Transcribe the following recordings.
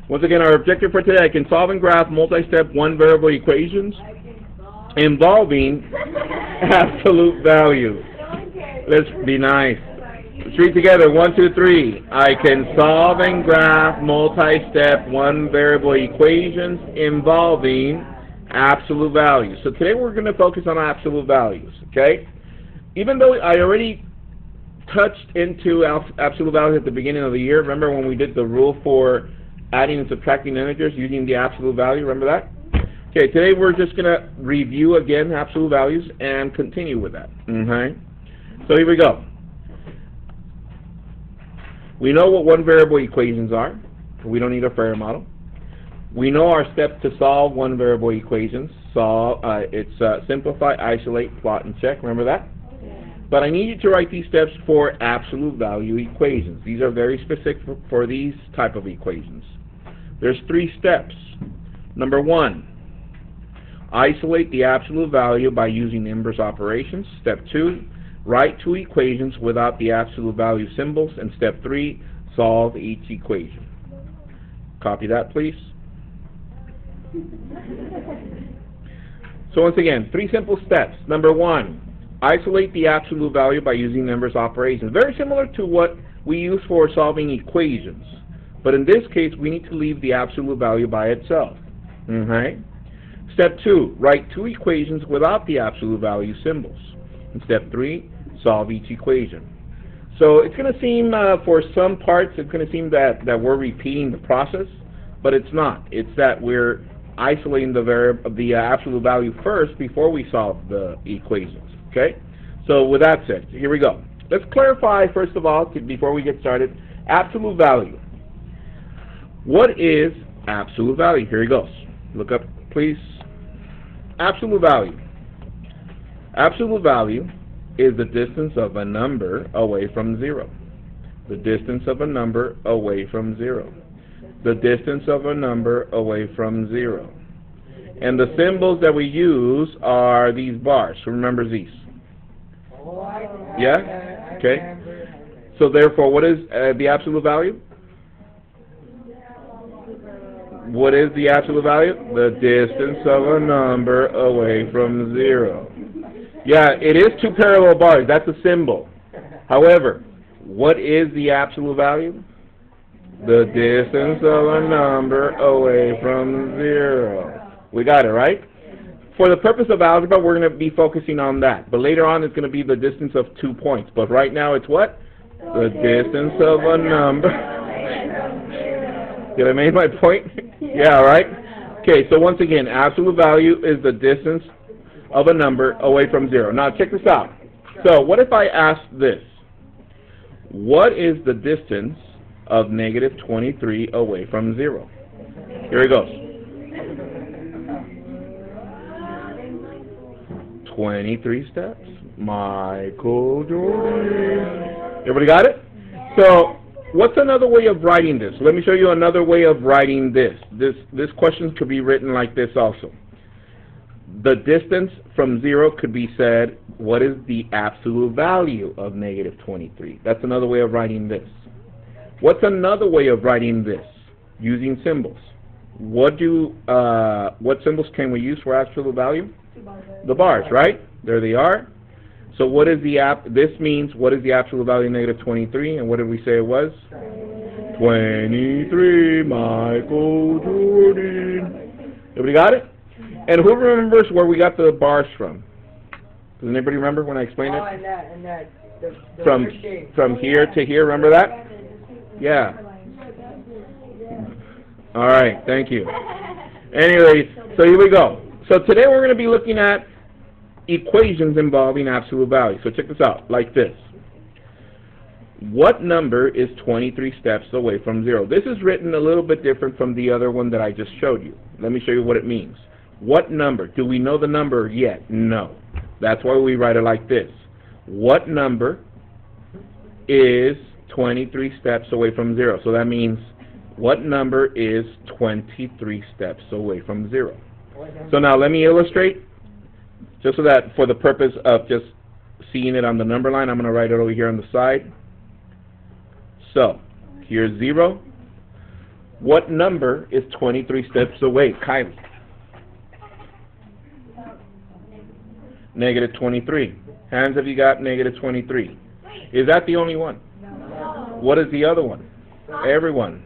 Once again, our objective for today, I can solve and graph multi-step one-variable equations involving absolute value. Let's be nice. Let's read together. 1, 2, 3. I can solve and graph multi-step one-variable equations involving absolute values. So today we're going to focus on absolute values, okay? Even though I already touched into absolute values at the beginning of the year, remember when we did the rule for adding and subtracting integers using the absolute value, remember that? Okay, today we're just going to review again absolute values and continue with that, okay? So here we go. We know what one-variable equations are. We don't need a Ferrier model. We know our steps to solve one-variable equations. It's simplify, isolate, plot, and check. Remember that? But I need you to write these steps for absolute value equations. These are very specific for these type of equations. There's 3 steps. Number 1, isolate the absolute value by using inverse operations. Step 2, write 2 equations without the absolute value symbols. And step 3, solve each equation. Copy that, please. So once again, 3 simple steps. Number 1, isolate the absolute value by using inverse operations. Very similar to what we use for solving equations. But in this case, we need to leave the absolute value by itself. Okay? Step 2, write 2 equations without the absolute value symbols. And step 3, solve each equation. So it's going to seem, for some parts, it's going to seem that we're repeating the process, but it's not. It's that we're isolating the absolute value first before we solve the equations. Okay? So with that said, here we go. Let's clarify, first of all, before we get started, absolute value. What is absolute value? Here he goes. Look up, please. Absolute value. Absolute value is the distance of a number away from 0. The distance of a number away from 0. The distance of a number away from 0. And the symbols that we use are these bars. Who remembers these? Yeah? Okay. So therefore, what is the absolute value? What is the absolute value? The distance of a number away from 0. Yeah, it is 2 parallel bars. That's a symbol. However, what is the absolute value? The distance of a number away from 0. We got it, right? For the purpose of algebra, we're going to be focusing on that. But later on, it's going to be the distance of 2 points. But right now, it's what? The distance of a number. Did I make my point? Yeah, right? Okay, so once again, absolute value is the distance of a number away from 0. Now, check this out. So, what if I ask this? What is the distance of negative 23 away from 0? Here it goes. 23 steps. Michael Jordan. Everybody got it? So, what's another way of writing this? Let me show you another way of writing this. This question could be written like this also. The distance from 0 could be said, what is the absolute value of negative 23? That's another way of writing this. What's another way of writing this? Using symbols. What symbols can we use for absolute value? The bars, right? There they are. So what is this means what is the absolute value of negative 23, and what did we say it was? 23, Michael Jordan. Everybody got it? And who remembers where we got the bars from? Does anybody remember when I explained it? From here to here, remember that? Yeah. All right, thank you. Anyways, so here we go. So today we're going to be looking at equations involving absolute value. So check this out, like this. What number is 23 steps away from 0? This is written a little bit different from the other one that I just showed you. Let me show you what it means. What number? Do we know the number yet? No. That's why we write it like this. What number is 23 steps away from 0? So that means what number is 23 steps away from 0? So now let me illustrate, just so that for the purpose of just seeing it on the number line, I'm going to write it over here on the side. So here's 0. What number is 23 steps away? Kylie. Negative 23. Hands, have you got negative 23? Is that the only one? No. What is the other one? Everyone.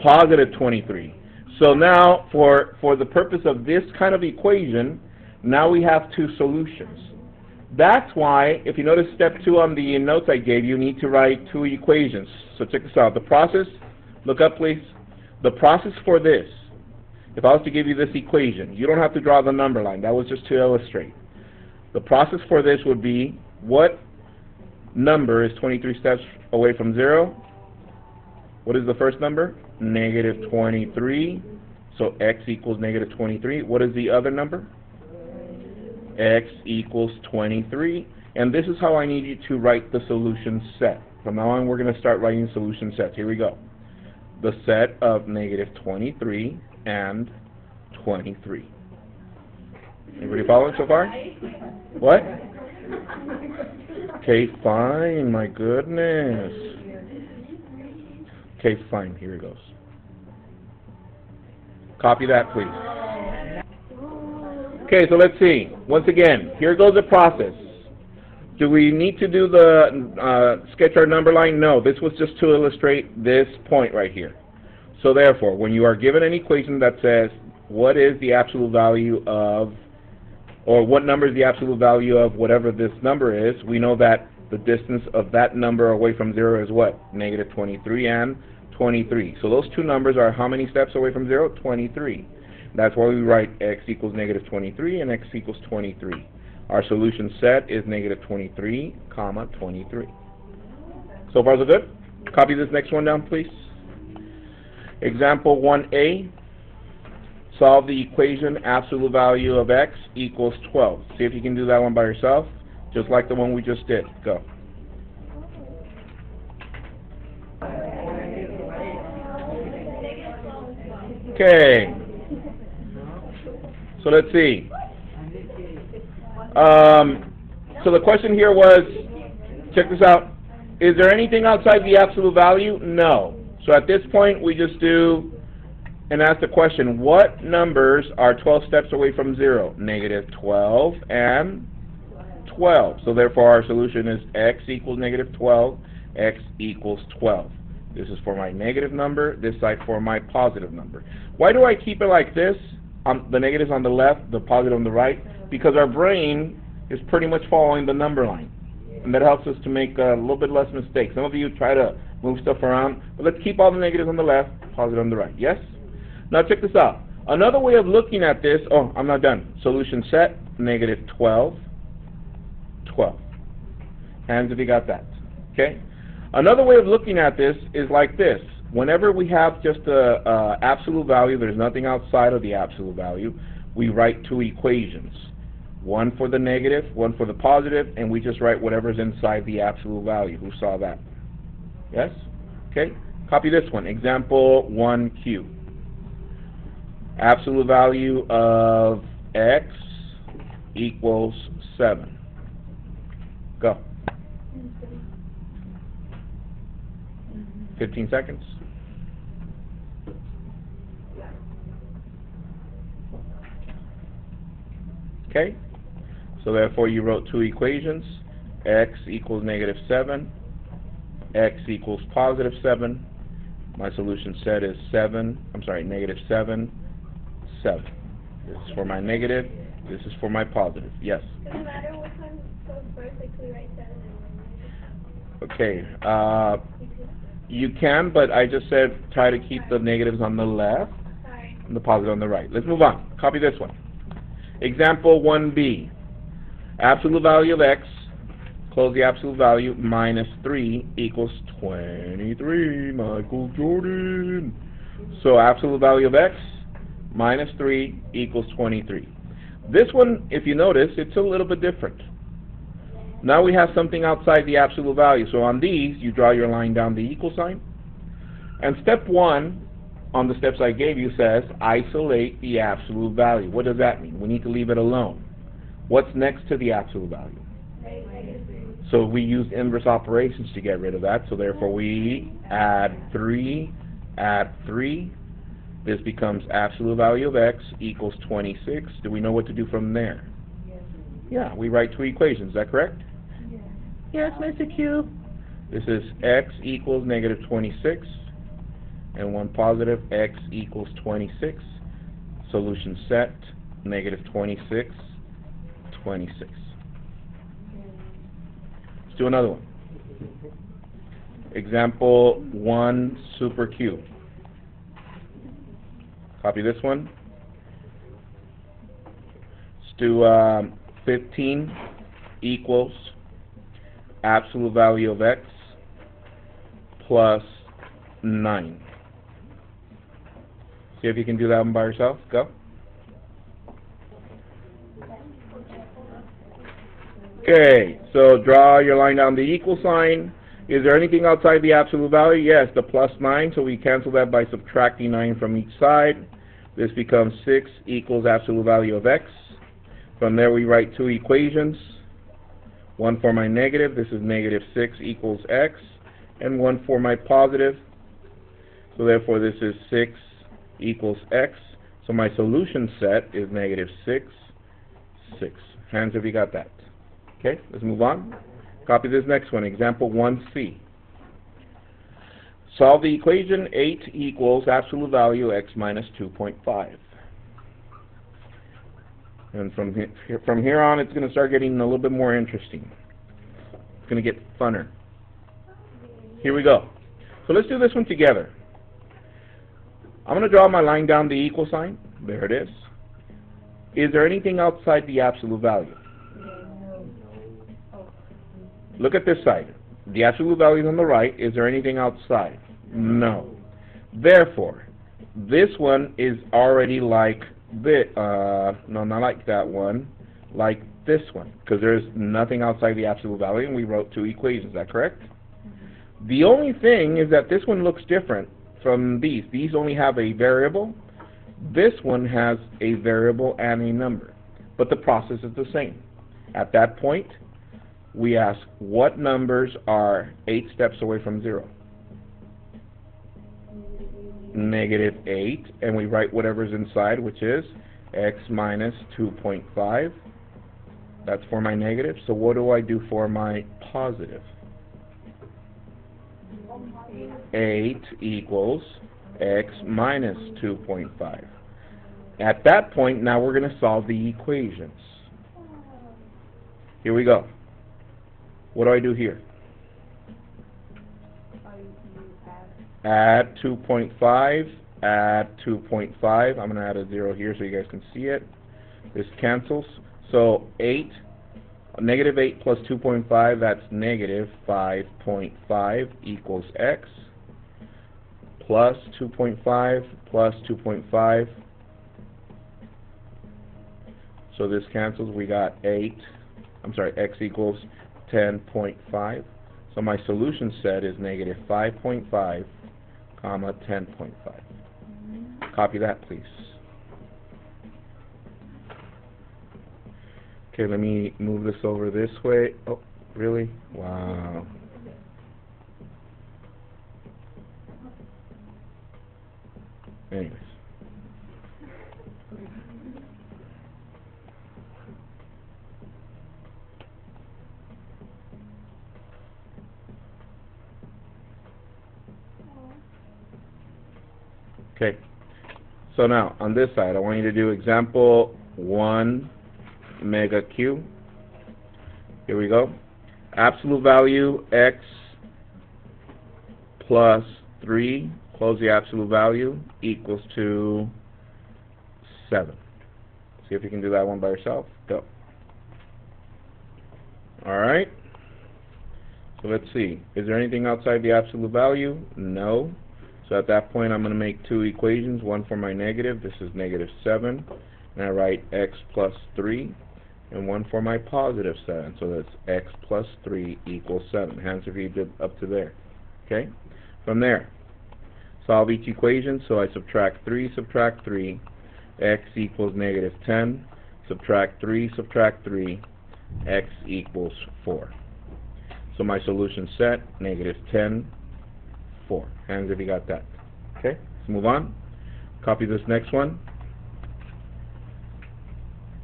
Positive 23. So now, for the purpose of this kind of equation, now we have two solutions. That's why, if you notice step 2 on the notes I gave you, you need to write two equations. So check this out. The process, look up please. The process for this, if I was to give you this equation, you don't have to draw the number line. That was just to illustrate. The process for this would be, what number is 23 steps away from 0? What is the first number? Negative 23. So x equals negative 23. What is the other number? X equals 23. And this is how I need you to write the solution set. From now on, we're going to start writing solution sets. Here we go. The set of negative 23 and 23. Everybody following so far? What? Okay, fine. My goodness. Okay, fine. Here it goes. Copy that, please. Okay, so let's see. Once again, here goes the process. Do we need to do the sketch our number line? No, this was just to illustrate this point right here. So therefore, when you are given an equation that says, what is the absolute value of, or what number is the absolute value of whatever this number is, we know that the distance of that number away from 0 is what? Negative 23 and 23. So those two numbers are how many steps away from 0? 23. That's why we write x equals negative 23 and x equals 23. Our solution set is negative 23, comma 23. So far so good? Copy this next one down, please. Example 1a. Solve the equation absolute value of x equals 12. See if you can do that one by yourself, just like the one we just did. Go. Okay. So let's see. So the question here was, check this out, is there anything outside the absolute value? No. So at this point we just do and ask the question, what numbers are 12 steps away from 0? Negative 12 and 12. So therefore our solution is x equals negative 12, x equals 12. This is for my negative number, this side for my positive number. Why do I keep it like this? The negative's on the left, the positive on the right, because our brain is pretty much following the number line. And that helps us to make a little bit less mistakes. Some of you try to move stuff around, but let's keep all the negatives on the left, positive on the right. Yes? Now check this out. Another way of looking at this, oh, I'm not done. Solution set, negative 12, 12. Hands if you got that. Okay? Another way of looking at this is like this. Whenever we have just a absolute value, there's nothing outside of the absolute value, we write two equations. One for the negative, one for the positive, and we just write whatever's inside the absolute value. Who saw that? Yes? Okay? Copy this one. Example 1Q. Absolute value of x equals 7. Go. 15 seconds. Okay? So therefore you wrote two equations. X equals negative 7. X equals positive 7. My solution set is negative 7, 7. This is for my negative. This is for my positive. Yes? No matter what one goes first, like we write 7 and 1. Okay. You can, but I just said try to keep the negatives on the left and the positive on the right. Let's move on. Copy this one. Example 1b. Absolute value of x, close the absolute value, minus 3 equals 23. Michael Jordan. So absolute value of x, minus 3 equals 23. This one, if you notice, it's a little bit different. Now we have something outside the absolute value. So on these, you draw your line down the equal sign. And step 1 on the steps I gave you says isolate the absolute value. What does that mean? We need to leave it alone. What's next to the absolute value? So we use inverse operations to get rid of that. So therefore we add 3 add 3. This becomes absolute value of x equals 26. Do we know what to do from there? Yeah, we write two equations. Is that correct? Yes, Mr. Q. This is x equals negative 26, and one positive, x equals 26. Solution set, negative 26, 26. Let's do another one. Example 1, super cube. Copy this one. Let's do 15 equals absolute value of x plus 9. See if you can do that one by yourself. Go. Okay, so draw your line down the equal sign. Is there anything outside the absolute value? Yes, the plus 9, so we cancel that by subtracting 9 from each side. This becomes 6 equals absolute value of x. From there we write two equations. One for my negative, this is negative 6 equals x, and one for my positive. So therefore this is 6 equals x. So my solution set is negative 6, 6. Hands if you got that. Okay, let's move on. Copy this next one, example 1c. Solve the equation 8 equals absolute value x minus 2.5. And from here on, it's going to start getting a little bit more interesting. It's going to get funner. Here we go. So let's do this one together. I'm going to draw my line down the equal sign. There it is. Is there anything outside the absolute value? Look at this side. The absolute value is on the right. Is there anything outside? No. Therefore, this one is already like this. No, not like that one. Like this one. Because there's nothing outside the absolute value, and we wrote two equations. Is that correct? The only thing is that this one looks different from these. These only have a variable. This one has a variable and a number. But the process is the same. At that point, we ask what numbers are 8 steps away from 0. Negative 8, and we write whatever's inside, which is x minus 2.5. That's for my negative. So what do I do for my positive? 8 equals x minus 2.5. At that point, now we're going to solve the equations. Here we go. What do I do here? Add 2.5, add 2.5. I'm going to add a 0 here so you guys can see it. This cancels. So 8, negative 8 plus 2.5, that's negative 5.5 equals x, plus 2.5 plus 2.5. So this cancels. We got x equals 10.5. So my solution set is negative 5.5, comma 10.5. Copy that, please. Okay, let me move this over this way. Oh, really? Wow. Anyways. Okay, so now on this side, I want you to do example 1 mega q. Here we go. Absolute value x plus 3, close the absolute value, equals to 7. See if you can do that one by yourself. Go. Alright. So let's see. Is there anything outside the absolute value? No. So at that point, I'm going to make two equations, one for my negative, this is negative 7, and I write x plus 3, and one for my positive 7, so that's x plus 3 equals 7. Hands if you did up to there. Okay? From there, solve each equation, so I subtract 3, x equals negative 10, subtract 3, x equals 4. So my solution set, negative 10, 4. Hands if you got that. Okay, let's move on. Copy this next one.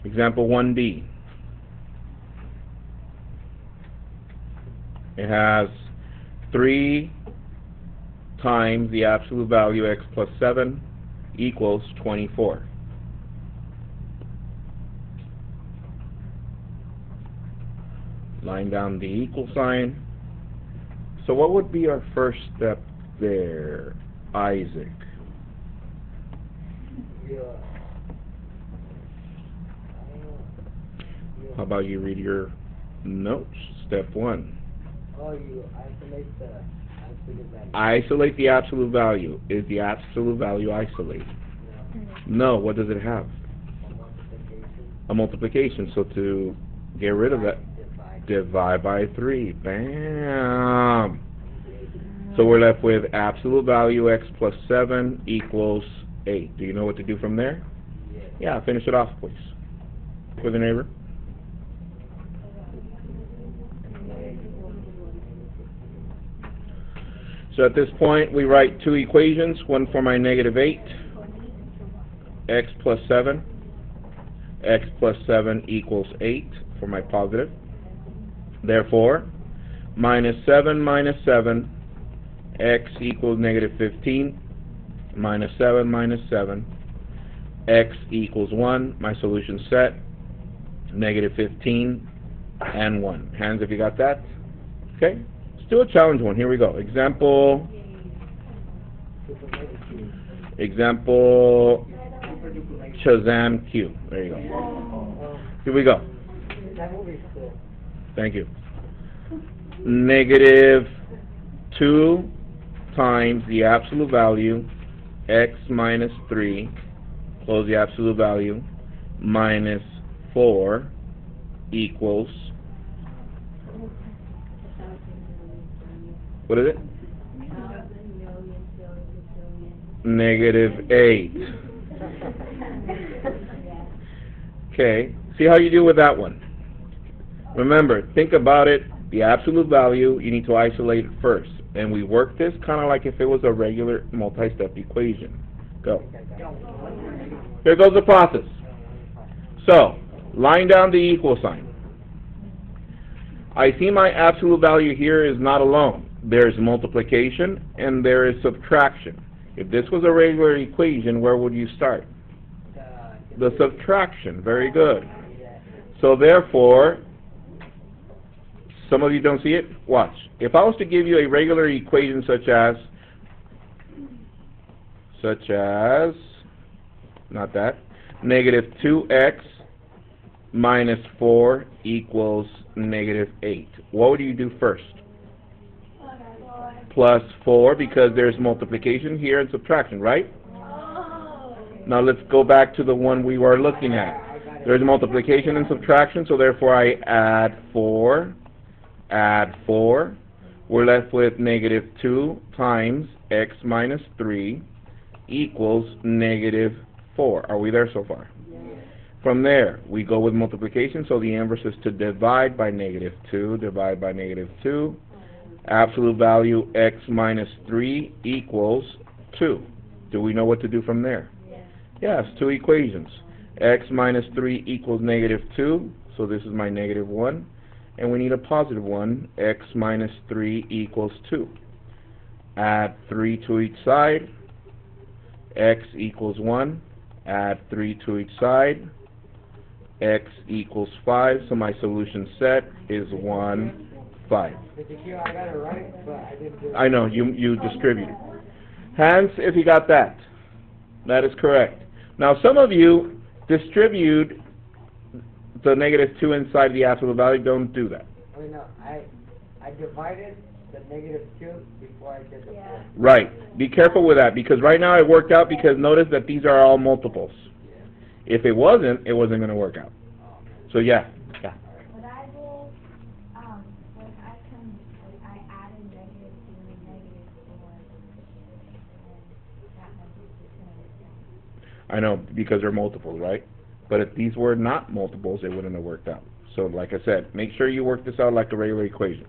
Example 1D. It has 3 times the absolute value x plus 7 equals 24. Line down the equal sign. So what would be our first step there, Isaac? How about you read your notes? Step 1. Oh, you isolate the absolute value. Isolate the absolute value. Is the absolute value isolated? No. What does it have? A multiplication. So to get rid of that, divide by 3. Bam! So we're left with absolute value x plus 7 equals 8. Do you know what to do from there? Yeah, finish it off, please. With a neighbor. So at this point, we write 2 equations, one for my negative 8, x plus 7. X plus 7 equals 8 for my positive. Therefore, minus 7, x equals negative 15, minus 7, x equals 1. My solution set, negative 15 and 1. Hands if you got that. Okay, let's do a challenge one. Here we go. Example Shazam Q. There you go. Here we go. Thank you. Negative 2 times the absolute value, x minus 3, close the absolute value, minus 4 equals, what is it? Negative 8. Okay, see how you do with that one. Remember, think about it, the absolute value, you need to isolate it first. And we work this kind of like if it was a regular multi-step equation. Go. Here goes the process. So, line down the equal sign. I see my absolute value here is not alone. There's multiplication and there is subtraction. If this was a regular equation, where would you start? The subtraction. Very good. So therefore, some of you don't see it? Watch. If I was to give you a regular equation such as, not that, negative 2x minus 4 equals negative 8. What would you do first? Plus 4, because there's multiplication here and subtraction, right? Now let's go back to the one we were looking at. There's multiplication and subtraction, so therefore I add 4. Add 4. We're left with negative 2 times x minus 3 equals negative 4. Are we there so far? From there, we go with multiplication, so the inverse is to divide by negative 2. Divide by negative 2. Absolute value x minus 3 equals 2. Do we know what to do from there? Yes, 2 equations. X minus 3 equals negative 2, so this is my negative 1. And we need a positive 1. X minus 3 equals 2. Add 3 to each side. X equals 1. Add 3 to each side. X equals 5. So my solution set is 1, 5. I got it right, but I didn't do it. I know, you distributed. Hands if you got that. That is correct. Now some of you distribute the negative 2 inside the absolute value. Don't do that. I mean, no, I divided the negative 2 before I did the 4. Right. Be careful with that, because right now it worked out, because notice that these are all multiples. If it wasn't going to work out. So yeah. Yeah. What I did, when I added negative 2 and negative 4, and that number. I know, because they're multiples, right? But if these were not multiples, it wouldn't have worked out. So like I said, make sure you work this out like a regular equation.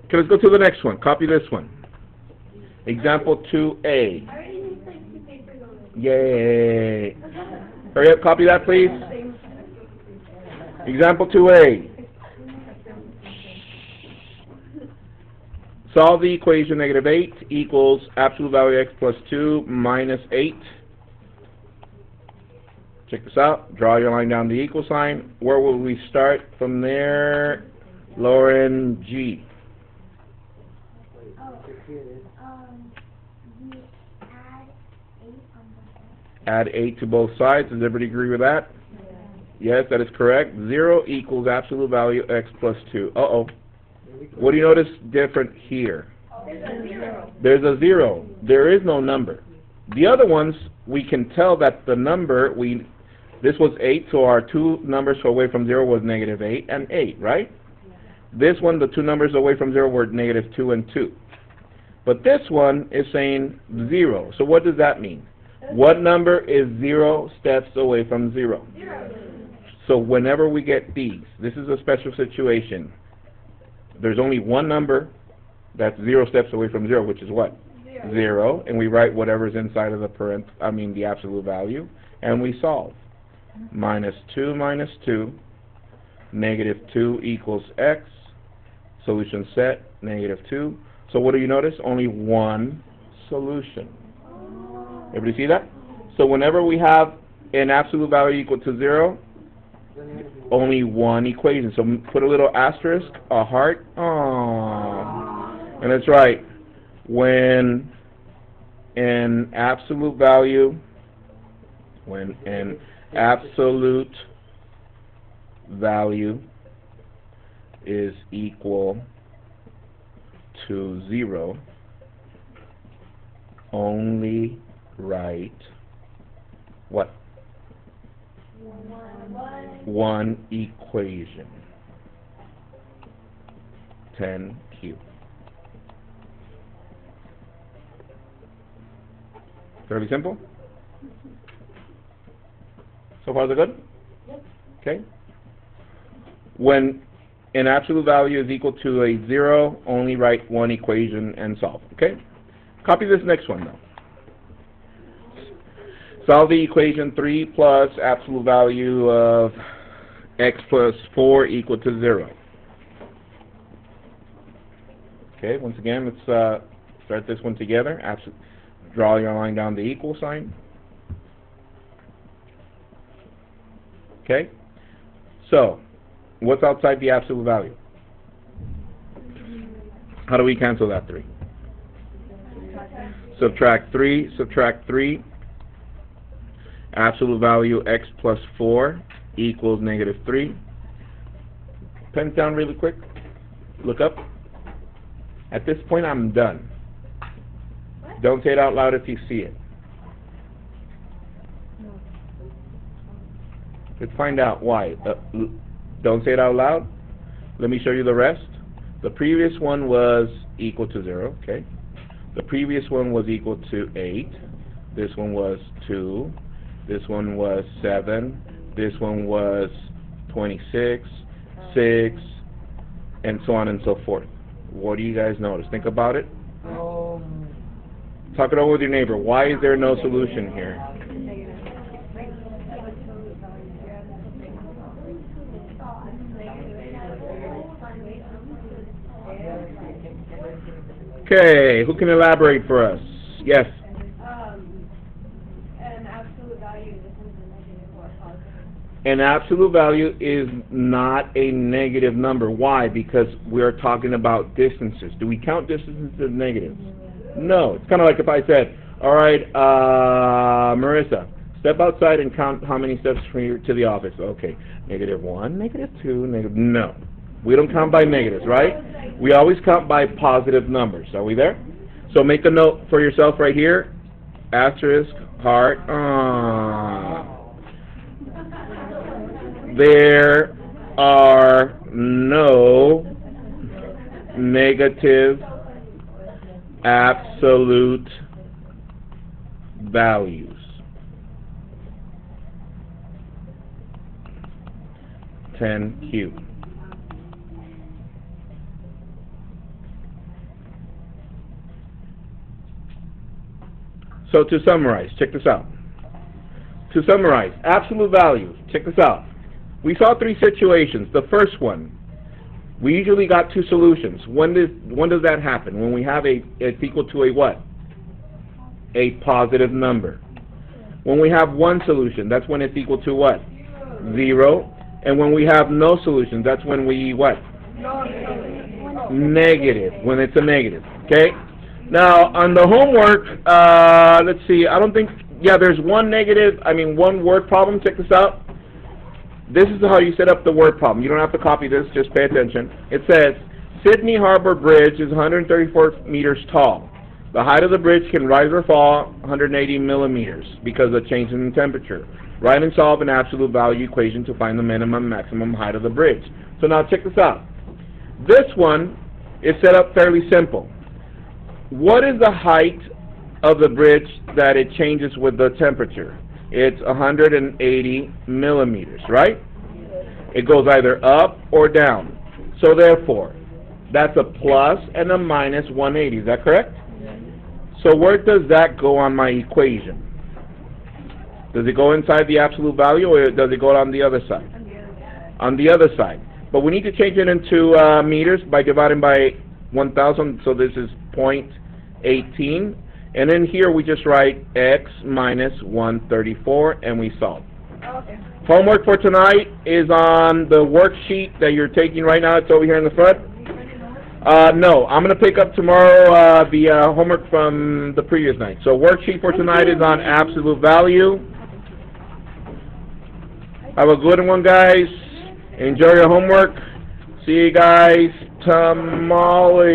Okay, let's go to the next one. Copy this one. Example 2A. Yay. Hurry up, copy that, please. Example 2A. Solve the equation negative 8 equals absolute value x plus 2 minus 8. Check this out. Draw your line down the equal sign. Where will we start from there? Lauren G. We add 8 on the side. Add 8 to both sides. Does everybody agree with that? Yes, that is correct. 0 equals absolute value x plus 2. Uh-oh. What do you notice different here? There's a 0. There's a 0. There is no number. The other ones, we can tell that the number, this was 8, so our two numbers away from 0 was negative 8 and 8, right? This one, the two numbers away from 0 were negative 2 and 2. But this one is saying 0. So what does that mean? What number is 0 steps away from 0? 0. So whenever we get these, this is a special situation. There's only one number that's 0 steps away from 0, which is what? 0. And we write whatever's inside of the absolute value, and we solve. Minus 2 minus 2, negative 2 equals x. Solution set, negative 2. So what do you notice? Only one solution. Everybody see that? So whenever we have an absolute value equal to 0, only one equation. So put a little asterisk, a heart. Aww. And that's right. When an absolute value is equal to 0, only write what? One equation. 10Q. Fairly simple? So far so good? Okay. When an absolute value is equal to a 0, only write one equation and solve. Okay? Copy this next one though. Solve the equation 3 plus absolute value of x plus 4 equal to 0. Okay, once again, let's start this one together. Draw your line down the equal sign. Okay, so what's outside the absolute value? How do we cancel that 3? Subtract 3. Absolute value x plus 4 equals negative 3. Pen down really quick. Look up. At this point, I'm done. What? Don't say it out loud if you see it. Let's find out why. Don't say it out loud. Let me show you the rest. The previous one was equal to 0. Okay. The previous one was equal to 8. This one was 2. This one was 7. This one was 26, 6, and so on and so forth. What do you guys notice? Think about it. Talk it over with your neighbor. Why is there no solution here? Okay, who can elaborate for us? Yes. An absolute value isn't a negative or positive. An absolute value is not a negative number. Why? Because we're talking about distances. Do we count distances as negatives? No. It's kind of like if I said, all right, Marissa, step outside and count how many steps from here to the office. Okay, -1, -2, negative. No. We don't count by negatives, right? We always count by positive numbers. Are we there? So make a note for yourself right here. Asterisk, heart. There are no negative absolute values. 10Q. So to summarize, check this out. To summarize, absolute values, check this out. We saw three situations. The first one, we usually got two solutions. When does that happen? When we have it's equal to a what? A positive number. When we have one solution, that's when it's equal to what? 0. And when we have no solution, that's when we what? Negative. When it's a negative. Okay? Now, on the homework, let's see, I don't think, yeah, there's one word problem. Check this out. This is how you set up the word problem. You don't have to copy this, just pay attention. It says, Sydney Harbor Bridge is 134 meters tall. The height of the bridge can rise or fall 180 millimeters because of change in temperature. Write and solve an absolute value equation to find the minimum maximum height of the bridge. So now check this out. This one is set up fairly simple. What is the height of the bridge that it changes with the temperature? It's 180 millimeters, right? It goes either up or down. So therefore, that's a plus and a minus 180. Is that correct? So where does that go on my equation? Does it go inside the absolute value, or does it go on the other side? On the other side. But we need to change it into meters by dividing by 1,000. So this is 0.18. And then here we just write x minus 134, and we solve. Okay. Homework for tonight is on the worksheet that you're taking right now. It's over here in the front. No, I'm going to pick up tomorrow the homework from the previous night. So worksheet for tonight is on absolute value. Have a good one, guys. Enjoy your homework. See you guys tomorrow.